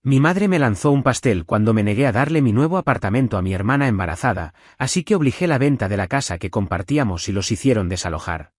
Mi madre me lanzó un pastel cuando me negué a darle mi nuevo apartamento a mi hermana embarazada, así que obligé la venta de la casa que compartíamos y los hicieron desalojar.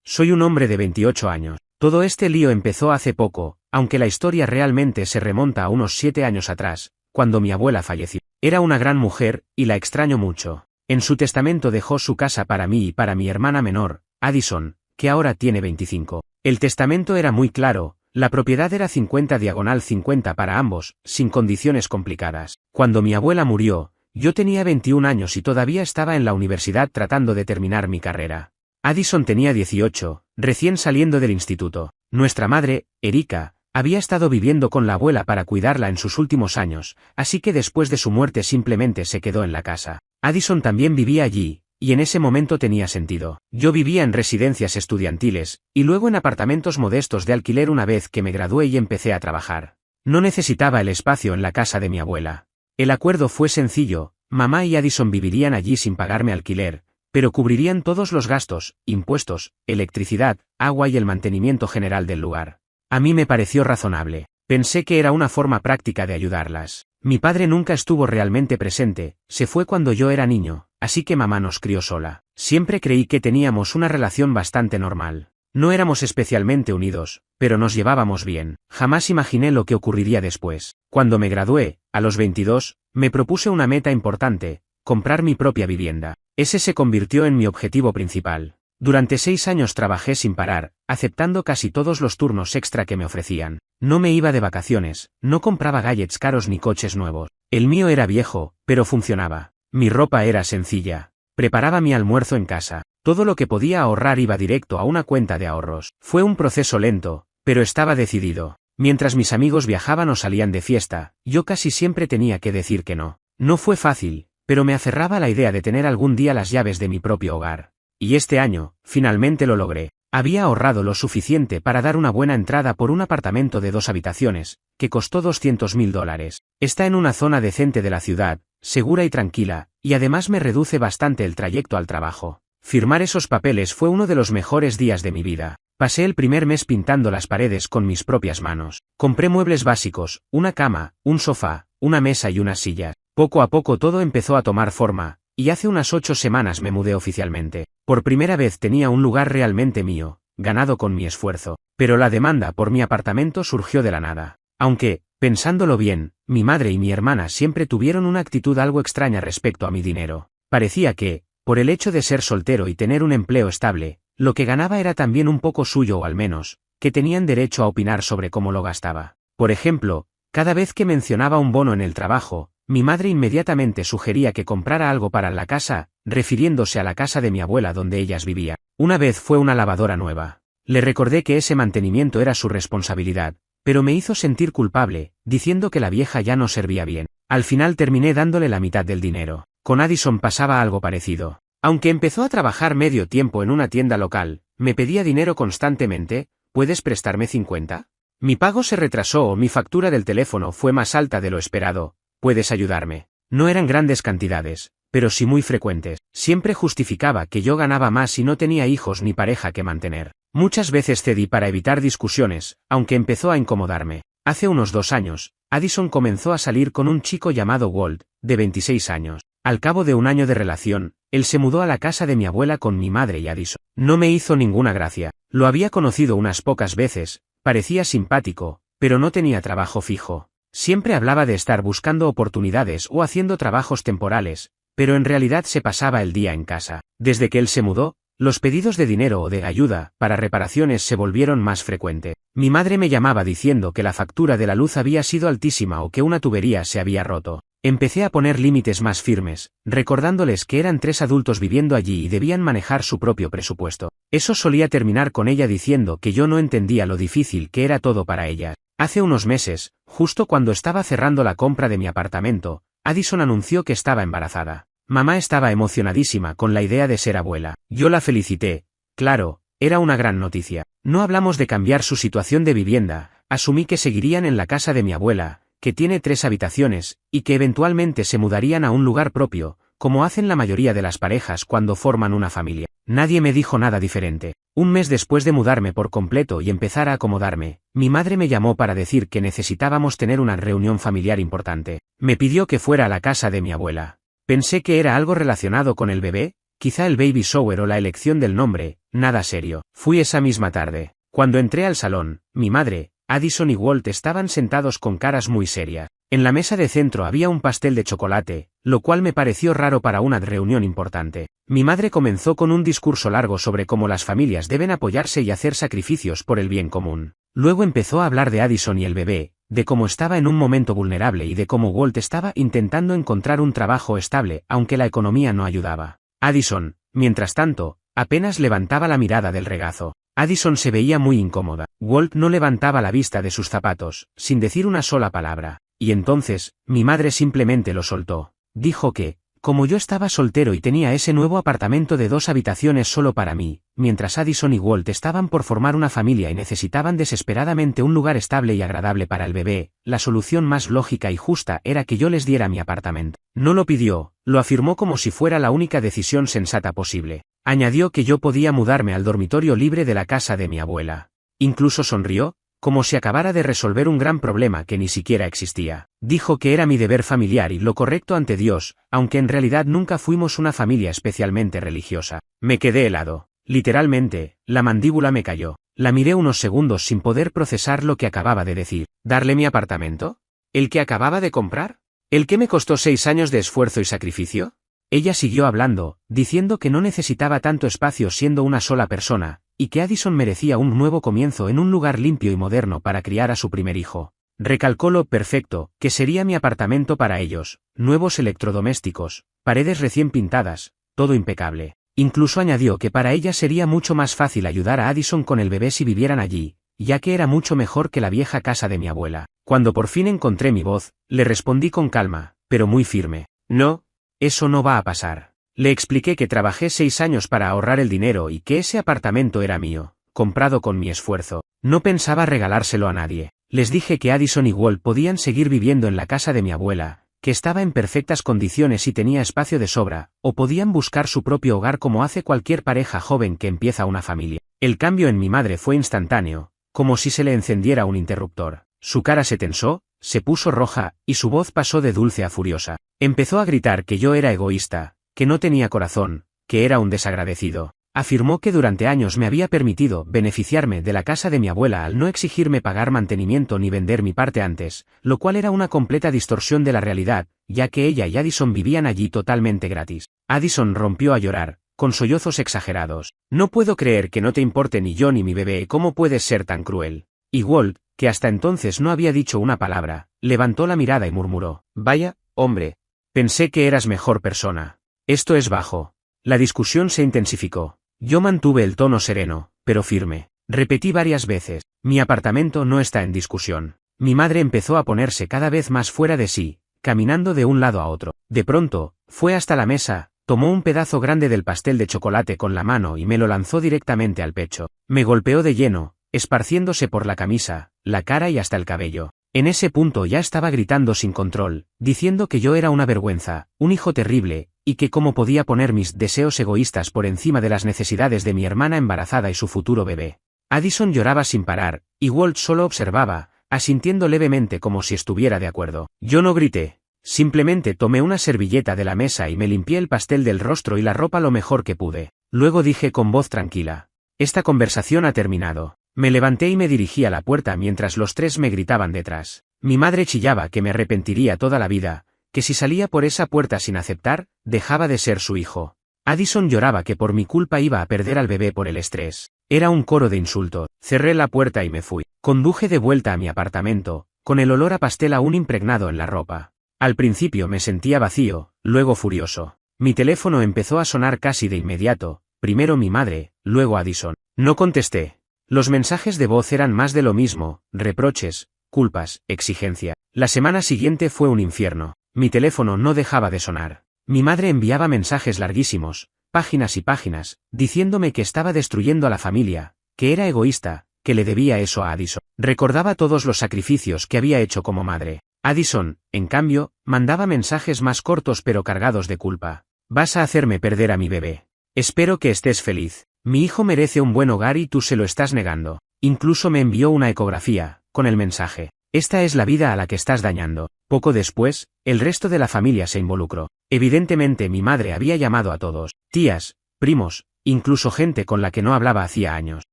Soy un hombre de 28 años. Todo este lío empezó hace poco, aunque la historia realmente se remonta a unos 7 años atrás, cuando mi abuela falleció. Era una gran mujer, y la extraño mucho. En su testamento dejó su casa para mí y para mi hermana menor, Addison, que ahora tiene 25. El testamento era muy claro. La propiedad era 50/50 para ambos, sin condiciones complicadas. Cuando mi abuela murió, yo tenía 21 años y todavía estaba en la universidad tratando de terminar mi carrera. Addison tenía 18, recién saliendo del instituto. Nuestra madre, Erika, había estado viviendo con la abuela para cuidarla en sus últimos años, así que después de su muerte simplemente se quedó en la casa. Addison también vivía allí, y en ese momento tenía sentido. Yo vivía en residencias estudiantiles, y luego en apartamentos modestos de alquiler una vez que me gradué y empecé a trabajar. No necesitaba el espacio en la casa de mi abuela. El acuerdo fue sencillo, mamá y Addison vivirían allí sin pagarme alquiler, pero cubrirían todos los gastos, impuestos, electricidad, agua y el mantenimiento general del lugar. A mí me pareció razonable. Pensé que era una forma práctica de ayudarlas. Mi padre nunca estuvo realmente presente, se fue cuando yo era niño, así que mamá nos crió sola. Siempre creí que teníamos una relación bastante normal. No éramos especialmente unidos, pero nos llevábamos bien. Jamás imaginé lo que ocurriría después. Cuando me gradué, a los 22, me propuse una meta importante: comprar mi propia vivienda. Ese se convirtió en mi objetivo principal. Durante 6 años trabajé sin parar, aceptando casi todos los turnos extra que me ofrecían. No me iba de vacaciones, no compraba gadgets caros ni coches nuevos. El mío era viejo, pero funcionaba. Mi ropa era sencilla. Preparaba mi almuerzo en casa. Todo lo que podía ahorrar iba directo a una cuenta de ahorros. Fue un proceso lento, pero estaba decidido. Mientras mis amigos viajaban o salían de fiesta, yo casi siempre tenía que decir que no. No fue fácil, pero me aferraba a la idea de tener algún día las llaves de mi propio hogar. Y este año, finalmente lo logré. Había ahorrado lo suficiente para dar una buena entrada por un apartamento de 2 habitaciones, que costó $200,000. Está en una zona decente de la ciudad, segura y tranquila, y además me reduce bastante el trayecto al trabajo. Firmar esos papeles fue uno de los mejores días de mi vida. Pasé el primer mes pintando las paredes con mis propias manos. Compré muebles básicos, una cama, un sofá, una mesa y unas sillas. Poco a poco todo empezó a tomar forma, y hace unas 8 semanas me mudé oficialmente. Por primera vez tenía un lugar realmente mío, ganado con mi esfuerzo. Pero la demanda por mi apartamento surgió de la nada. Aunque, pensándolo bien, mi madre y mi hermana siempre tuvieron una actitud algo extraña respecto a mi dinero. Parecía que, por el hecho de ser soltero y tener un empleo estable, lo que ganaba era también un poco suyo o al menos, que tenían derecho a opinar sobre cómo lo gastaba. Por ejemplo, cada vez que mencionaba un bono en el trabajo, mi madre inmediatamente sugería que comprara algo para la casa, refiriéndose a la casa de mi abuela donde ellas vivían. Una vez fue una lavadora nueva. Le recordé que ese mantenimiento era su responsabilidad, pero me hizo sentir culpable, diciendo que la vieja ya no servía bien. Al final terminé dándole la mitad del dinero. Con Addison pasaba algo parecido. Aunque empezó a trabajar medio tiempo en una tienda local, me pedía dinero constantemente. ¿Puedes prestarme 50? Mi pago se retrasó o mi factura del teléfono fue más alta de lo esperado. ¿Puedes ayudarme? No eran grandes cantidades, pero sí muy frecuentes. Siempre justificaba que yo ganaba más y no tenía hijos ni pareja que mantener. Muchas veces cedí para evitar discusiones, aunque empezó a incomodarme. Hace unos 2 años, Addison comenzó a salir con un chico llamado Walt, de 26 años. Al cabo de un año de relación, él se mudó a la casa de mi abuela con mi madre y Addison. No me hizo ninguna gracia. Lo había conocido unas pocas veces, parecía simpático, pero no tenía trabajo fijo. Siempre hablaba de estar buscando oportunidades o haciendo trabajos temporales, pero en realidad se pasaba el día en casa. Desde que él se mudó, los pedidos de dinero o de ayuda para reparaciones se volvieron más frecuentes. Mi madre me llamaba diciendo que la factura de la luz había sido altísima o que una tubería se había roto. Empecé a poner límites más firmes, recordándoles que eran 3 adultos viviendo allí y debían manejar su propio presupuesto. Eso solía terminar con ella diciendo que yo no entendía lo difícil que era todo para ella. Hace unos meses, justo cuando estaba cerrando la compra de mi apartamento, Addison anunció que estaba embarazada. Mamá estaba emocionadísima con la idea de ser abuela. Yo la felicité. Claro, era una gran noticia. No hablamos de cambiar su situación de vivienda, asumí que seguirían en la casa de mi abuela, que tiene 3 habitaciones, y que eventualmente se mudarían a un lugar propio, como hacen la mayoría de las parejas cuando forman una familia. Nadie me dijo nada diferente. Un mes después de mudarme por completo y empezar a acomodarme, mi madre me llamó para decir que necesitábamos tener una reunión familiar importante. Me pidió que fuera a la casa de mi abuela. Pensé que era algo relacionado con el bebé, quizá el baby shower o la elección del nombre, nada serio. Fui esa misma tarde. Cuando entré al salón, mi madre, Addison y Walt estaban sentados con caras muy serias. En la mesa de centro había un pastel de chocolate, lo cual me pareció raro para una reunión importante. Mi madre comenzó con un discurso largo sobre cómo las familias deben apoyarse y hacer sacrificios por el bien común. Luego empezó a hablar de Addison y el bebé, de cómo estaba en un momento vulnerable y de cómo Walt estaba intentando encontrar un trabajo estable aunque la economía no ayudaba. Addison, mientras tanto, apenas levantaba la mirada del regazo. Addison se veía muy incómoda. Walt no levantaba la vista de sus zapatos, sin decir una sola palabra. Y entonces, mi madre simplemente lo soltó. Dijo que, como yo estaba soltero y tenía ese nuevo apartamento de 2 habitaciones solo para mí, mientras Addison y Walt estaban por formar una familia y necesitaban desesperadamente un lugar estable y agradable para el bebé, la solución más lógica y justa era que yo les diera mi apartamento. No lo pidió, lo afirmó como si fuera la única decisión sensata posible. Añadió que yo podía mudarme al dormitorio libre de la casa de mi abuela. Incluso sonrió, como si acabara de resolver un gran problema que ni siquiera existía. Dijo que era mi deber familiar y lo correcto ante Dios, aunque en realidad nunca fuimos una familia especialmente religiosa. Me quedé helado. Literalmente, la mandíbula me cayó. La miré unos segundos sin poder procesar lo que acababa de decir. ¿Darle mi apartamento? ¿El que acababa de comprar? ¿El que me costó 6 años de esfuerzo y sacrificio? Ella siguió hablando, diciendo que no necesitaba tanto espacio siendo una sola persona, y que Addison merecía un nuevo comienzo en un lugar limpio y moderno para criar a su primer hijo. Recalcó lo perfecto, que sería mi apartamento para ellos, nuevos electrodomésticos, paredes recién pintadas, todo impecable. Incluso añadió que para ella sería mucho más fácil ayudar a Addison con el bebé si vivieran allí, ya que era mucho mejor que la vieja casa de mi abuela. Cuando por fin encontré mi voz, le respondí con calma, pero muy firme. No, eso no va a pasar. Le expliqué que trabajé 6 años para ahorrar el dinero y que ese apartamento era mío, comprado con mi esfuerzo. No pensaba regalárselo a nadie. Les dije que Addison y Walt podían seguir viviendo en la casa de mi abuela, que estaba en perfectas condiciones y tenía espacio de sobra, o podían buscar su propio hogar como hace cualquier pareja joven que empieza una familia. El cambio en mi madre fue instantáneo, como si se le encendiera un interruptor. Su cara se tensó, se puso roja, y su voz pasó de dulce a furiosa. Empezó a gritar que yo era egoísta, que no tenía corazón, que era un desagradecido. Afirmó que durante años me había permitido beneficiarme de la casa de mi abuela al no exigirme pagar mantenimiento ni vender mi parte antes, lo cual era una completa distorsión de la realidad, ya que ella y Addison vivían allí totalmente gratis. Addison rompió a llorar, con sollozos exagerados. No puedo creer que no te importe ni yo ni mi bebé, ¿cómo puedes ser tan cruel? Y Walt, que hasta entonces no había dicho una palabra, levantó la mirada y murmuró, vaya, hombre, pensé que eras mejor persona. Esto es bajo. La discusión se intensificó. Yo mantuve el tono sereno, pero firme. Repetí varias veces, mi apartamento no está en discusión. Mi madre empezó a ponerse cada vez más fuera de sí, caminando de un lado a otro. De pronto, fue hasta la mesa, tomó un pedazo grande del pastel de chocolate con la mano y me lo lanzó directamente al pecho. Me golpeó de lleno, esparciéndose por la camisa, la cara y hasta el cabello. En ese punto ya estaba gritando sin control, diciendo que yo era una vergüenza, un hijo terrible, y que cómo podía poner mis deseos egoístas por encima de las necesidades de mi hermana embarazada y su futuro bebé. Addison lloraba sin parar, y Walt solo observaba, asintiendo levemente como si estuviera de acuerdo. Yo no grité. Simplemente tomé una servilleta de la mesa y me limpié el pastel del rostro y la ropa lo mejor que pude. Luego dije con voz tranquila, esta conversación ha terminado. Me levanté y me dirigí a la puerta mientras los 3 me gritaban detrás. Mi madre chillaba que me arrepentiría toda la vida, que si salía por esa puerta sin aceptar, dejaba de ser su hijo. Addison lloraba que por mi culpa iba a perder al bebé por el estrés. Era un coro de insultos. Cerré la puerta y me fui. Conduje de vuelta a mi apartamento, con el olor a pastel aún impregnado en la ropa. Al principio me sentía vacío, luego furioso. Mi teléfono empezó a sonar casi de inmediato, primero mi madre, luego Addison. No contesté. Los mensajes de voz eran más de lo mismo, reproches, culpas, exigencia. La semana siguiente fue un infierno. Mi teléfono no dejaba de sonar. Mi madre enviaba mensajes larguísimos, páginas y páginas, diciéndome que estaba destruyendo a la familia, que era egoísta, que le debía eso a Addison. Recordaba todos los sacrificios que había hecho como madre. Addison, en cambio, mandaba mensajes más cortos pero cargados de culpa. Vas a hacerme perder a mi bebé. Espero que estés feliz. Mi hijo merece un buen hogar y tú se lo estás negando. Incluso me envió una ecografía, con el mensaje: esta es la vida a la que estás dañando. Poco después, el resto de la familia se involucró. Evidentemente mi madre había llamado a todos, tías, primos, incluso gente con la que no hablaba hacía años.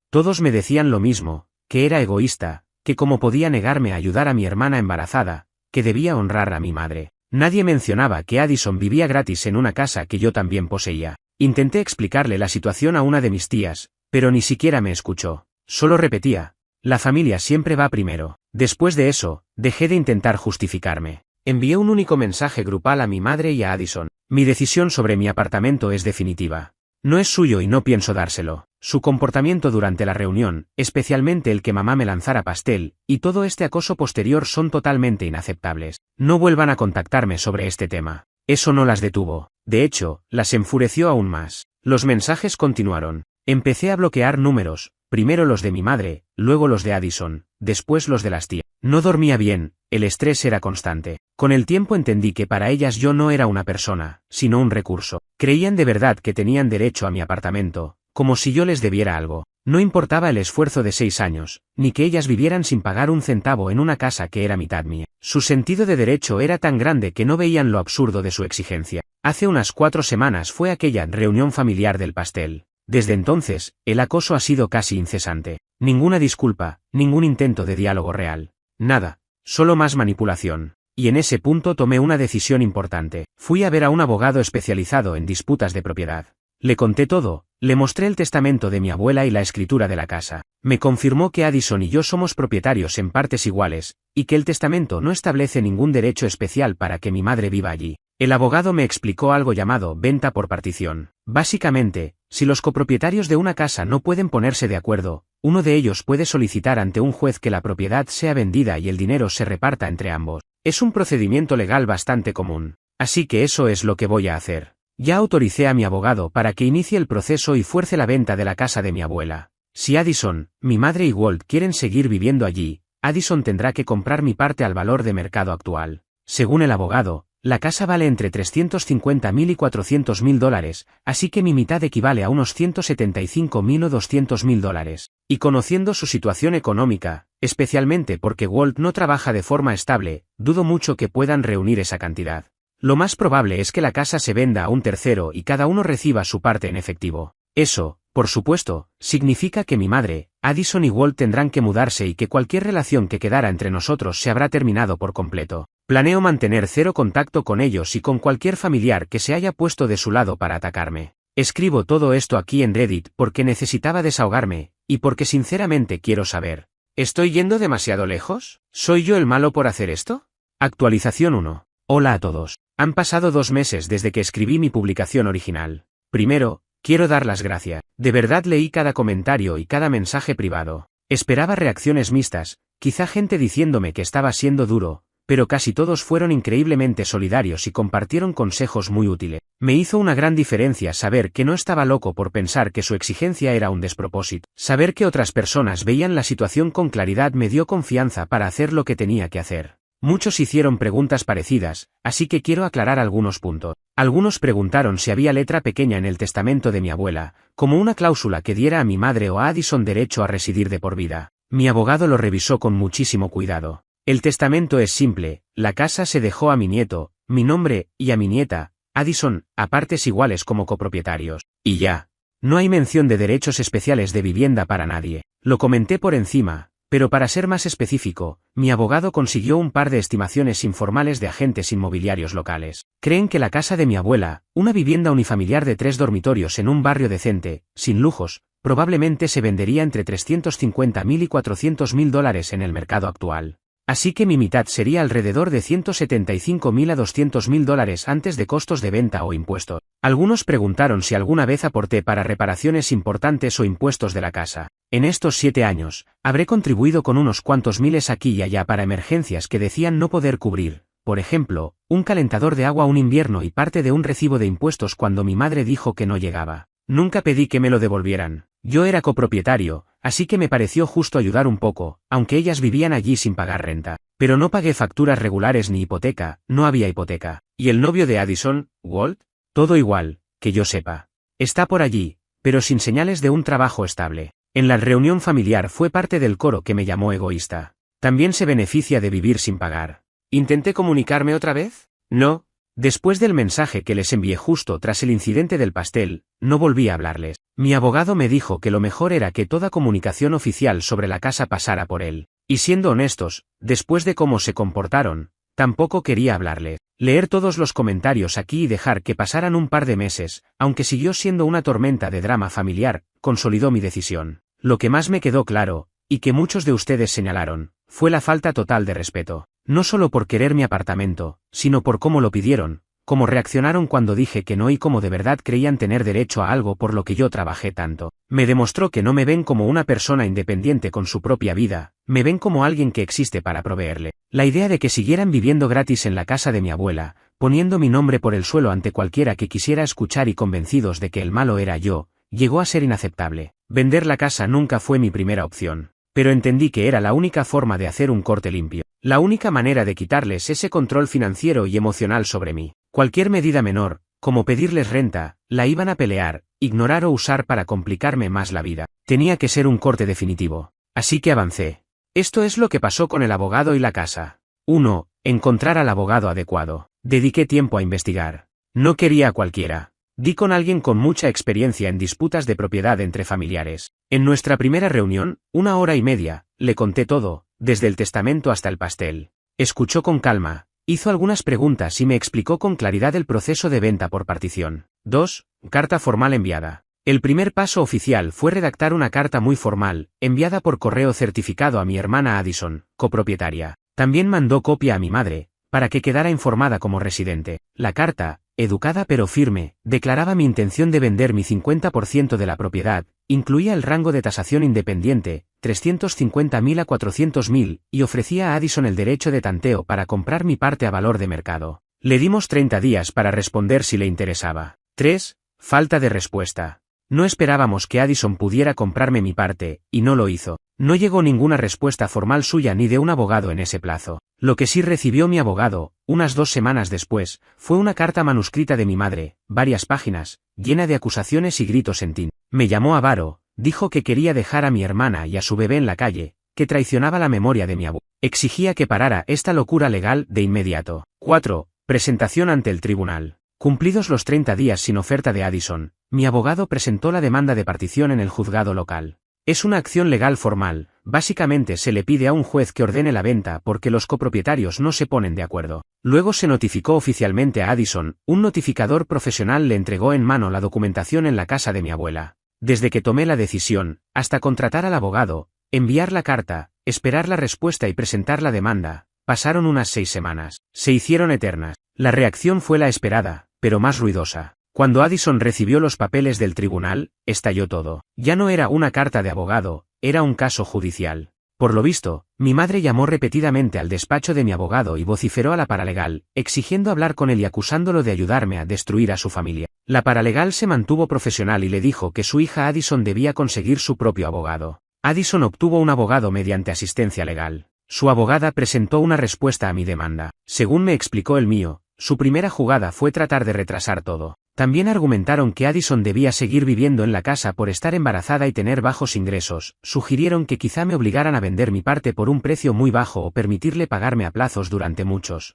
Todos me decían lo mismo, que era egoísta, que cómo podía negarme a ayudar a mi hermana embarazada, que debía honrar a mi madre. Nadie mencionaba que Addison vivía gratis en una casa que yo también poseía. Intenté explicarle la situación a una de mis tías, pero ni siquiera me escuchó. Solo repetía: la familia siempre va primero. Después de eso, dejé de intentar justificarme. Envié un único mensaje grupal a mi madre y a Addison: mi decisión sobre mi apartamento es definitiva. No es suyo y no pienso dárselo. Su comportamiento durante la reunión, especialmente el que mamá me lanzara pastel, y todo este acoso posterior son totalmente inaceptables. No vuelvan a contactarme sobre este tema. Eso no las detuvo. De hecho, las enfureció aún más. Los mensajes continuaron. Empecé a bloquear números, primero los de mi madre, luego los de Addison, después los de las tías. No dormía bien, el estrés era constante. Con el tiempo entendí que para ellas yo no era una persona, sino un recurso. Creían de verdad que tenían derecho a mi apartamento, como si yo les debiera algo. No importaba el esfuerzo de 6 años, ni que ellas vivieran sin pagar un centavo en una casa que era mitad mía. Su sentido de derecho era tan grande que no veían lo absurdo de su exigencia. Hace unas 4 semanas fue aquella reunión familiar del pastel. Desde entonces, el acoso ha sido casi incesante. Ninguna disculpa, ningún intento de diálogo real. Nada, solo más manipulación. Y en ese punto tomé una decisión importante. Fui a ver a un abogado especializado en disputas de propiedad. Le conté todo, le mostré el testamento de mi abuela y la escritura de la casa. Me confirmó que Addison y yo somos propietarios en partes iguales, y que el testamento no establece ningún derecho especial para que mi madre viva allí. El abogado me explicó algo llamado venta por partición. Básicamente, si los copropietarios de una casa no pueden ponerse de acuerdo, uno de ellos puede solicitar ante un juez que la propiedad sea vendida y el dinero se reparta entre ambos. Es un procedimiento legal bastante común. Así que eso es lo que voy a hacer. Ya autoricé a mi abogado para que inicie el proceso y fuerce la venta de la casa de mi abuela. Si Addison, mi madre y Walt quieren seguir viviendo allí, Addison tendrá que comprar mi parte al valor de mercado actual. Según el abogado, la casa vale entre $350.000 y $400.000, así que mi mitad equivale a unos $175.000 o $200.000. Y conociendo su situación económica, especialmente porque Walt no trabaja de forma estable, dudo mucho que puedan reunir esa cantidad. Lo más probable es que la casa se venda a un tercero y cada uno reciba su parte en efectivo. Eso, por supuesto, significa que mi madre, Addison y Walt tendrán que mudarse y que cualquier relación que quedara entre nosotros se habrá terminado por completo. Planeo mantener cero contacto con ellos y con cualquier familiar que se haya puesto de su lado para atacarme. Escribo todo esto aquí en Reddit porque necesitaba desahogarme, y porque sinceramente quiero saber. ¿Estoy yendo demasiado lejos? ¿Soy yo el malo por hacer esto? Actualización 1. Hola a todos. Han pasado 2 meses desde que escribí mi publicación original. Primero, quiero dar las gracias. De verdad leí cada comentario y cada mensaje privado. Esperaba reacciones mixtas, quizá gente diciéndome que estaba siendo duro, pero casi todos fueron increíblemente solidarios y compartieron consejos muy útiles. Me hizo una gran diferencia saber que no estaba loco por pensar que su exigencia era un despropósito. Saber que otras personas veían la situación con claridad me dio confianza para hacer lo que tenía que hacer. Muchos hicieron preguntas parecidas, así que quiero aclarar algunos puntos. Algunos preguntaron si había letra pequeña en el testamento de mi abuela, como una cláusula que diera a mi madre o a Addison derecho a residir de por vida. Mi abogado lo revisó con muchísimo cuidado. El testamento es simple: la casa se dejó a mi nieto, mi nombre, y a mi nieta, Addison, a partes iguales como copropietarios. Y ya. No hay mención de derechos especiales de vivienda para nadie. Lo comenté por encima, pero para ser más específico, mi abogado consiguió un par de estimaciones informales de agentes inmobiliarios locales. Creen que la casa de mi abuela, una vivienda unifamiliar de 3 dormitorios en un barrio decente, sin lujos, probablemente se vendería entre $350.000 y $400.000 en el mercado actual. Así que mi mitad sería alrededor de $175.000 a $200.000 antes de costos de venta o impuestos. Algunos preguntaron si alguna vez aporté para reparaciones importantes o impuestos de la casa. En estos 7 años, habré contribuido con unos cuantos miles aquí y allá para emergencias que decían no poder cubrir. Por ejemplo, un calentador de agua un invierno y parte de un recibo de impuestos cuando mi madre dijo que no llegaba. Nunca pedí que me lo devolvieran. Yo era copropietario, así que me pareció justo ayudar un poco, aunque ellas vivían allí sin pagar renta. Pero no pagué facturas regulares ni hipoteca, no había hipoteca. ¿Y el novio de Addison, Walt? Todo igual, que yo sepa. Está por allí, pero sin señales de un trabajo estable. En la reunión familiar fue parte del coro que me llamó egoísta. También se beneficia de vivir sin pagar. ¿Intenté comunicarme otra vez? No. Después del mensaje que les envié justo tras el incidente del pastel, no volví a hablarles. Mi abogado me dijo que lo mejor era que toda comunicación oficial sobre la casa pasara por él. Y siendo honestos, después de cómo se comportaron, tampoco quería hablarles. Leer todos los comentarios aquí y dejar que pasaran un par de meses, aunque siguió siendo una tormenta de drama familiar, consolidó mi decisión. Lo que más me quedó claro, y que muchos de ustedes señalaron, fue la falta total de respeto. No solo por querer mi apartamento, sino por cómo lo pidieron, cómo reaccionaron cuando dije que no y cómo de verdad creían tener derecho a algo por lo que yo trabajé tanto. Me demostró que no me ven como una persona independiente con su propia vida, me ven como alguien que existe para proveerle. La idea de que siguieran viviendo gratis en la casa de mi abuela, poniendo mi nombre por el suelo ante cualquiera que quisiera escuchar y convencidos de que el malo era yo, llegó a ser inaceptable. Vender la casa nunca fue mi primera opción, pero entendí que era la única forma de hacer un corte limpio. La única manera de quitarles ese control financiero y emocional sobre mí. Cualquier medida menor, como pedirles renta, la iban a pelear, ignorar o usar para complicarme más la vida. Tenía que ser un corte definitivo. Así que avancé. Esto es lo que pasó con el abogado y la casa. 1. Encontrar al abogado adecuado. Dediqué tiempo a investigar. No quería a cualquiera. Di con alguien con mucha experiencia en disputas de propiedad entre familiares. En nuestra primera reunión, 1 hora y media, le conté todo, desde el testamento hasta el pastel. Escuchó con calma, hizo algunas preguntas y me explicó con claridad el proceso de venta por partición. 2. Carta formal enviada. El primer paso oficial fue redactar una carta muy formal, enviada por correo certificado a mi hermana Addison, copropietaria. También mandó copia a mi madre, para que quedara informada como residente. La carta, educada pero firme, declaraba mi intención de vender mi 50% de la propiedad, incluía el rango de tasación independiente, 350.000 a 400.000, y ofrecía a Addison el derecho de tanteo para comprar mi parte a valor de mercado. Le dimos 30 días para responder si le interesaba. 3. Falta de respuesta. No esperábamos que Addison pudiera comprarme mi parte, y no lo hizo. No llegó ninguna respuesta formal suya ni de un abogado en ese plazo. Lo que sí recibió mi abogado, unas 2 semanas después, fue una carta manuscrita de mi madre, varias páginas, llena de acusaciones y gritos en tinta. Me llamó avaro, dijo que quería dejar a mi hermana y a su bebé en la calle, que traicionaba la memoria de mi abuelo. Exigía que parara esta locura legal de inmediato. 4. Presentación ante el tribunal. Cumplidos los 30 días sin oferta de Addison, mi abogado presentó la demanda de partición en el juzgado local. Es una acción legal formal, básicamente se le pide a un juez que ordene la venta porque los copropietarios no se ponen de acuerdo. Luego se notificó oficialmente a Addison, un notificador profesional le entregó en mano la documentación en la casa de mi abuela. Desde que tomé la decisión, hasta contratar al abogado, enviar la carta, esperar la respuesta y presentar la demanda, pasaron unas 6 semanas. Se hicieron eternas. La reacción fue la esperada, pero más ruidosa. Cuando Addison recibió los papeles del tribunal, estalló todo. Ya no era una carta de abogado, era un caso judicial. Por lo visto, mi madre llamó repetidamente al despacho de mi abogado y vociferó a la paralegal, exigiendo hablar con él y acusándolo de ayudarme a destruir a su familia. La paralegal se mantuvo profesional y le dijo que su hija Addison debía conseguir su propio abogado. Addison obtuvo un abogado mediante asistencia legal. Su abogada presentó una respuesta a mi demanda. Según me explicó el mío, su primera jugada fue tratar de retrasar todo. También argumentaron que Addison debía seguir viviendo en la casa por estar embarazada y tener bajos ingresos, sugirieron que quizá me obligaran a vender mi parte por un precio muy bajo o permitirle pagarme a plazos durante muchos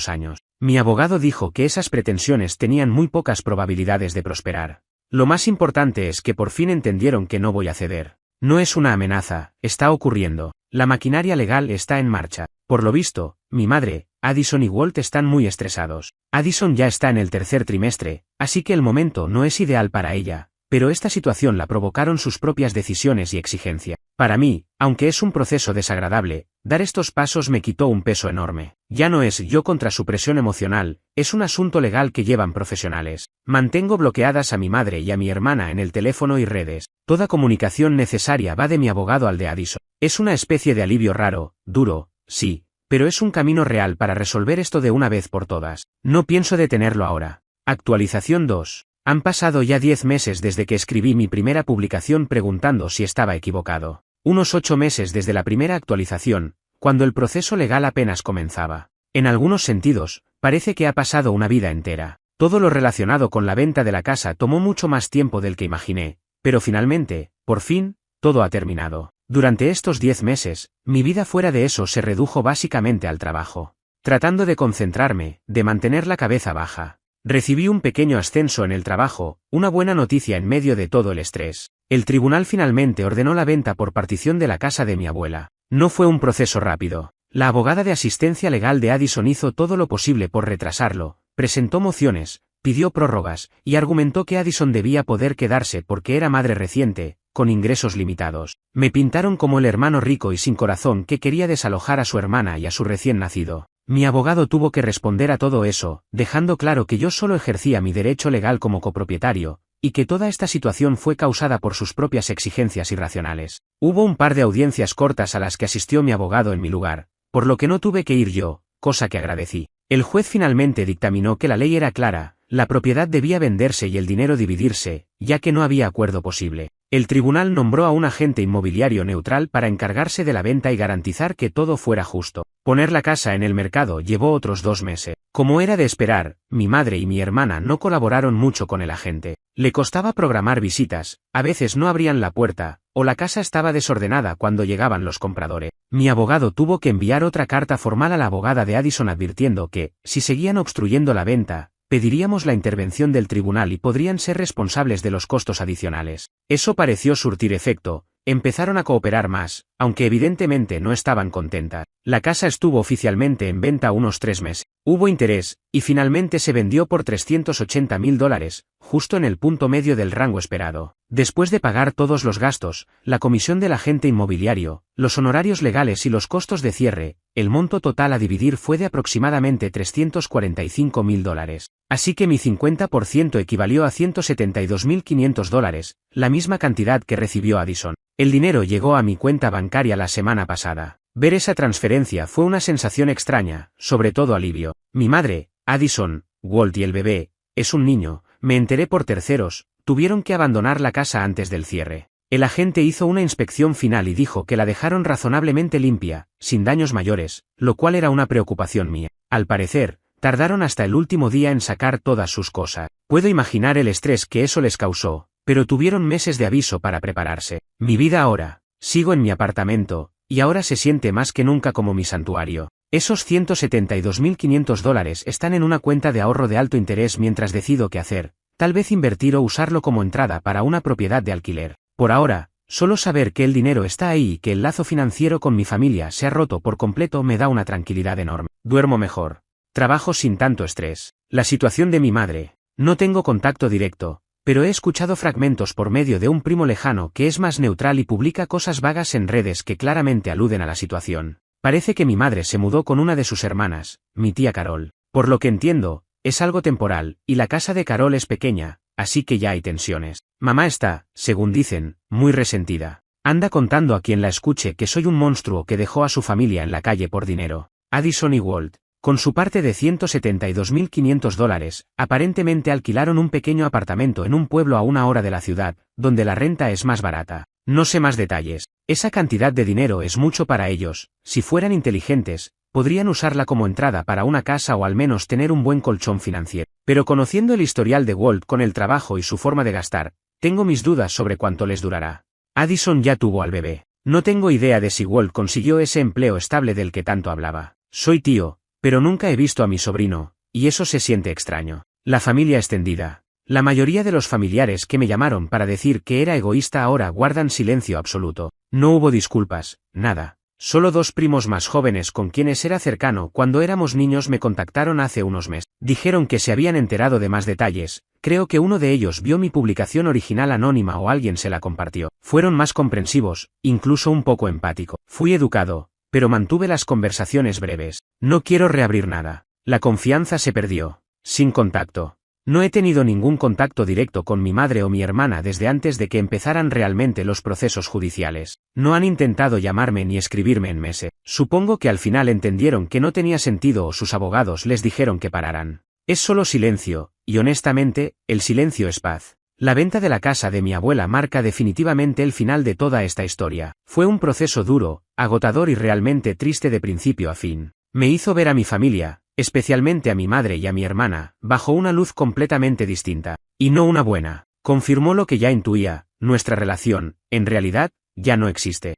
años. Mi abogado dijo que esas pretensiones tenían muy pocas probabilidades de prosperar. Lo más importante es que por fin entendieron que no voy a ceder. No es una amenaza, está ocurriendo. La maquinaria legal está en marcha. Por lo visto, mi madre, Addison y Walt están muy estresados. Addison ya está en el 3er trimestre, así que el momento no es ideal para ella, pero esta situación la provocaron sus propias decisiones y exigencia. Para mí, aunque es un proceso desagradable, dar estos pasos me quitó un peso enorme. Ya no es yo contra su presión emocional, es un asunto legal que llevan profesionales. Mantengo bloqueadas a mi madre y a mi hermana en el teléfono y redes. Toda comunicación necesaria va de mi abogado al de Addison. Es una especie de alivio raro, duro, sí, pero es un camino real para resolver esto de una vez por todas. No pienso detenerlo ahora. Actualización 2. Han pasado ya 10 meses desde que escribí mi primera publicación preguntando si estaba equivocado. Unos 8 meses desde la primera actualización, cuando el proceso legal apenas comenzaba. En algunos sentidos, parece que ha pasado una vida entera. Todo lo relacionado con la venta de la casa tomó mucho más tiempo del que imaginé, pero finalmente, por fin, todo ha terminado. Durante estos 10 meses, mi vida fuera de eso se redujo básicamente al trabajo. Tratando de concentrarme, de mantener la cabeza baja. Recibí un pequeño ascenso en el trabajo, una buena noticia en medio de todo el estrés. El tribunal finalmente ordenó la venta por partición de la casa de mi abuela. No fue un proceso rápido. La abogada de asistencia legal de Addison hizo todo lo posible por retrasarlo, presentó mociones, pidió prórrogas, y argumentó que Addison debía poder quedarse porque era madre reciente, con ingresos limitados. Me pintaron como el hermano rico y sin corazón que quería desalojar a su hermana y a su recién nacido. Mi abogado tuvo que responder a todo eso, dejando claro que yo solo ejercía mi derecho legal como copropietario, y que toda esta situación fue causada por sus propias exigencias irracionales. Hubo un par de audiencias cortas a las que asistió mi abogado en mi lugar, por lo que no tuve que ir yo, cosa que agradecí. El juez finalmente dictaminó que la ley era clara, la propiedad debía venderse y el dinero dividirse, ya que no había acuerdo posible. El tribunal nombró a un agente inmobiliario neutral para encargarse de la venta y garantizar que todo fuera justo. Poner la casa en el mercado llevó otros 2 meses. Como era de esperar, mi madre y mi hermana no colaboraron mucho con el agente. Le costaba programar visitas, a veces no abrían la puerta, o la casa estaba desordenada cuando llegaban los compradores. Mi abogado tuvo que enviar otra carta formal a la abogada de Addison advirtiendo que, si seguían obstruyendo la venta, pediríamos la intervención del tribunal y podrían ser responsables de los costos adicionales. Eso pareció surtir efecto, empezaron a cooperar más, aunque evidentemente no estaban contentas. La casa estuvo oficialmente en venta unos 3 meses. Hubo interés, y finalmente se vendió por $380.000, justo en el punto medio del rango esperado. Después de pagar todos los gastos, la comisión del agente inmobiliario, los honorarios legales y los costos de cierre, el monto total a dividir fue de aproximadamente $345.000. Así que mi 50% equivalió a $172.500, la misma cantidad que recibió Addison. El dinero llegó a mi cuenta bancaria la semana pasada. Ver esa transferencia fue una sensación extraña, sobre todo alivio. Mi madre, Addison, Walt y el bebé, es un niño, me enteré por terceros, tuvieron que abandonar la casa antes del cierre. El agente hizo una inspección final y dijo que la dejaron razonablemente limpia, sin daños mayores, lo cual era una preocupación mía. Al parecer, tardaron hasta el último día en sacar todas sus cosas. Puedo imaginar el estrés que eso les causó, pero tuvieron meses de aviso para prepararse. Mi vida ahora, sigo en mi apartamento, y ahora se siente más que nunca como mi santuario. Esos $172.500 están en una cuenta de ahorro de alto interés mientras decido qué hacer, tal vez invertir o usarlo como entrada para una propiedad de alquiler. Por ahora, solo saber que el dinero está ahí y que el lazo financiero con mi familia se ha roto por completo me da una tranquilidad enorme. Duermo mejor. Trabajo sin tanto estrés. La situación de mi madre. No tengo contacto directo, pero he escuchado fragmentos por medio de un primo lejano que es más neutral y publica cosas vagas en redes que claramente aluden a la situación. Parece que mi madre se mudó con una de sus hermanas, mi tía Carol. Por lo que entiendo, es algo temporal, y la casa de Carol es pequeña, así que ya hay tensiones. Mamá está, según dicen, muy resentida. Anda contando a quien la escuche que soy un monstruo que dejó a su familia en la calle por dinero. Addison y Walt, con su parte de $172.500, aparentemente alquilaron un pequeño apartamento en un pueblo a 1 hora de la ciudad, donde la renta es más barata. No sé más detalles. Esa cantidad de dinero es mucho para ellos. Si fueran inteligentes, podrían usarla como entrada para una casa o al menos tener un buen colchón financiero. Pero conociendo el historial de Walt con el trabajo y su forma de gastar, tengo mis dudas sobre cuánto les durará. Addison ya tuvo al bebé. No tengo idea de si Walt consiguió ese empleo estable del que tanto hablaba. Soy tío, pero nunca he visto a mi sobrino, y eso se siente extraño. La familia extendida. La mayoría de los familiares que me llamaron para decir que era egoísta ahora guardan silencio absoluto. No hubo disculpas, nada. Solo 2 primos más jóvenes con quienes era cercano cuando éramos niños me contactaron hace unos meses. Dijeron que se habían enterado de más detalles, creo que uno de ellos vio mi publicación original anónima o alguien se la compartió. Fueron más comprensivos, incluso un poco empático. Fui educado, pero mantuve las conversaciones breves. No quiero reabrir nada. La confianza se perdió. Sin contacto. No he tenido ningún contacto directo con mi madre o mi hermana desde antes de que empezaran realmente los procesos judiciales. No han intentado llamarme ni escribirme en meses. Supongo que al final entendieron que no tenía sentido o sus abogados les dijeron que pararan. Es solo silencio, y honestamente, el silencio es paz. La venta de la casa de mi abuela marca definitivamente el final de toda esta historia. Fue un proceso duro, agotador y realmente triste de principio a fin. Me hizo ver a mi familia, especialmente a mi madre y a mi hermana, bajo una luz completamente distinta, y no una buena. Confirmó lo que ya intuía: nuestra relación, en realidad, ya no existe.